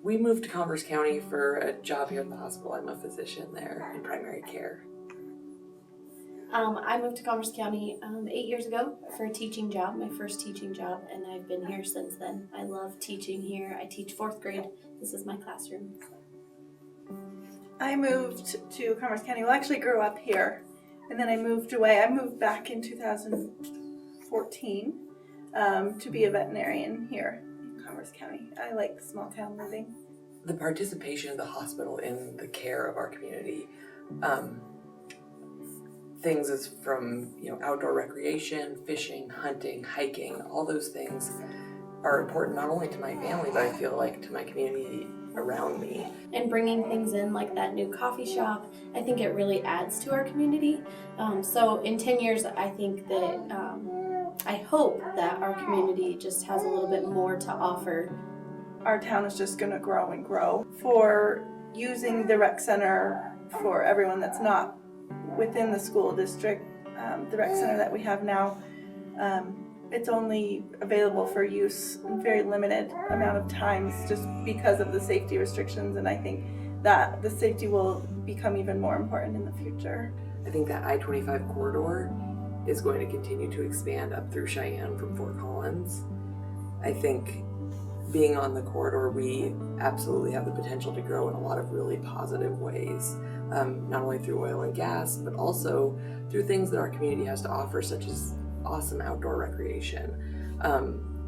We moved to Commerce County for a job here at the hospital. I'm a physician there in primary care. I moved to Commerce County 8 years ago for a teaching job, my first teaching job, and I've been here since then. I love teaching here. I teach 4th grade. This is my classroom. I moved to Commerce County. Well, I actually grew up here, and then I moved away. I moved back in 2014 to be a veterinarian here in Commerce County. I like small town living. The participation of the hospital in the care of our community, things as from outdoor recreation, fishing, hunting, hiking, all those things are important not only to my family, but I feel like to my community around me. And bringing things in like that new coffee shop, I think it really adds to our community. So in 10 years, I think that, I hope that our community just has a little bit more to offer. Our town is just going to grow and grow. For using the rec center for everyone that's not within the school district, the rec center that we have now, it's only available for use in very limited amount of times just because of the safety restrictions, and I think that the safety will become even more important in the future. I think that I-25 corridor is going to continue to expand up through Cheyenne from Fort Collins. I think being on the corridor, we absolutely have the potential to grow in a lot of really positive ways, not only through oil and gas, but also through things that our community has to offer, such as awesome outdoor recreation,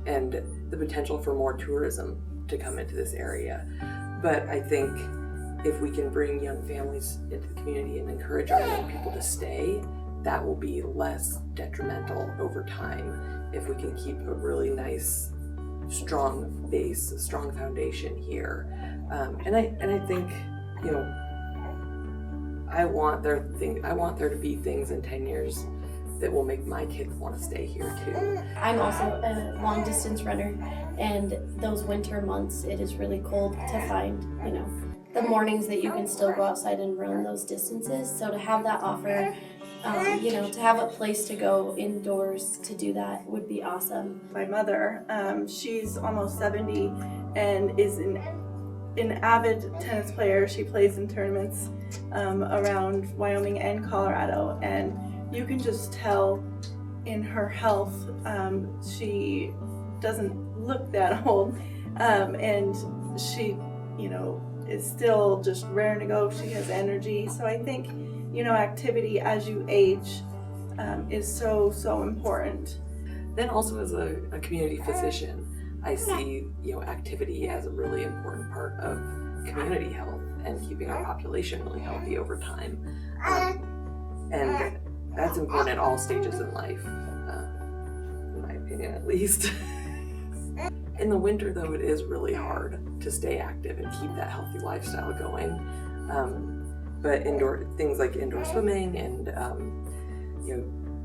and the potential for more tourism to come into this area. But I think if we can bring young families into the community and encourage our young people to stay, that will be less detrimental over time if we can keep a really nice, strong base, a strong foundation here. And I think, I want there to be things in 10 years that will make my kids want to stay here too. I'm also a long distance runner, and those winter months it is really cold to find, the mornings that you can still go outside and run those distances. So to have that offer, to have a place to go indoors to do that would be awesome. My mother, she's almost 70 and is an avid tennis player. She plays in tournaments around Wyoming and Colorado, and you can just tell in her health, she doesn't look that old, and she, is still just raring to go. She has energy. So I think, activity as you age is so important. Then also as a community physician, I see, activity as a really important part of community health and keeping our population really healthy over time. And that's important at all stages in life, in my opinion at least. In the winter though, it is really hard to stay active and keep that healthy lifestyle going. But things like indoor swimming and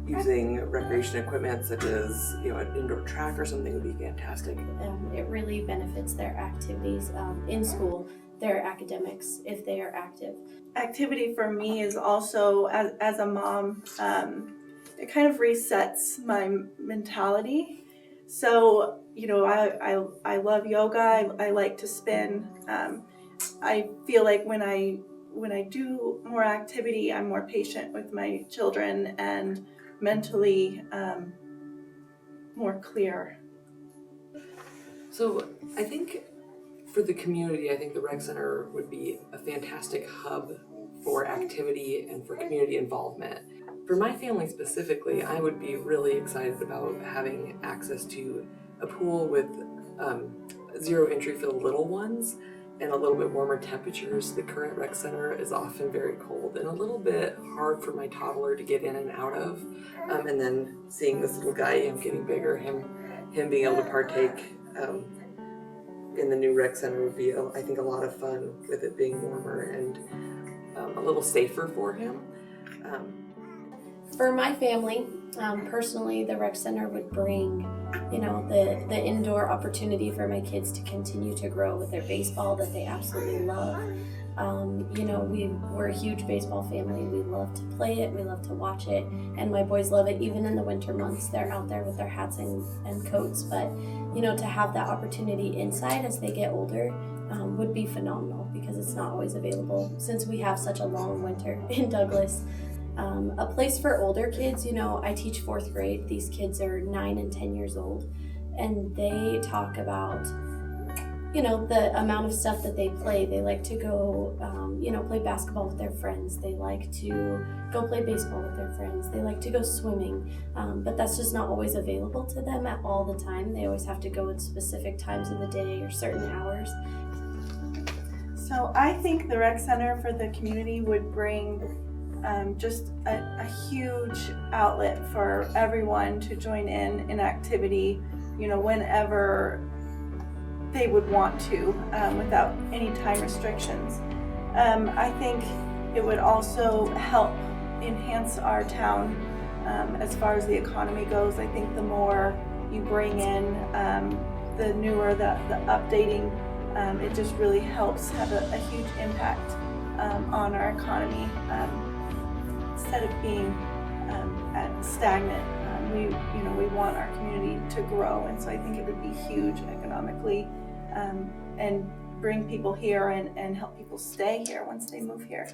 using recreation equipment such as an indoor track or something would be fantastic. It really benefits their activities in school, their academics, if they are active. Activity for me is also, as a mom, it kind of resets my mentality. So, I love yoga. I like to spin. I feel like when I do more activity, I'm more patient with my children and mentally more clear. So I think for the community, I think the rec center would be a fantastic hub for activity and for community involvement. For my family specifically, I would be really excited about having access to a pool with zero entry for the little ones and a little bit warmer temperatures. The current rec center is often very cold and a little bit hard for my toddler to get in and out of. And then seeing this little guy, getting bigger, him being able to partake in the new rec center would be, I think, a lot of fun with it being warmer and a little safer for him. For my family, personally, the rec center would bring, the indoor opportunity for my kids to continue to grow with their baseball that they absolutely love. We're a huge baseball family. We love to play it. We love to watch it. And my boys love it. Even in the winter months, they're out there with their hats and coats. But, to have that opportunity inside as they get older, would be phenomenal because it's not always available since we have such a long winter in Douglas. A place for older kids, you know, I teach 4th grade. These kids are 9 and 10 years old, and they talk about, you know, the amount of stuff that they play. They like to go, play basketball with their friends. They like to go play baseball with their friends. They like to go swimming, but that's just not always available to them at all the time. They always have to go at specific times of the day or certain hours. So I think the rec center for the community would bring just a huge outlet for everyone to join in activity, you know, whenever they would want to, without any time restrictions. I think it would also help enhance our town as far as the economy goes. I think the more you bring in the newer, the updating, it just really helps have a huge impact on our economy instead of being stagnant. We want our community to grow, and so I think it would be huge economically and bring people here and help people stay here once they move here.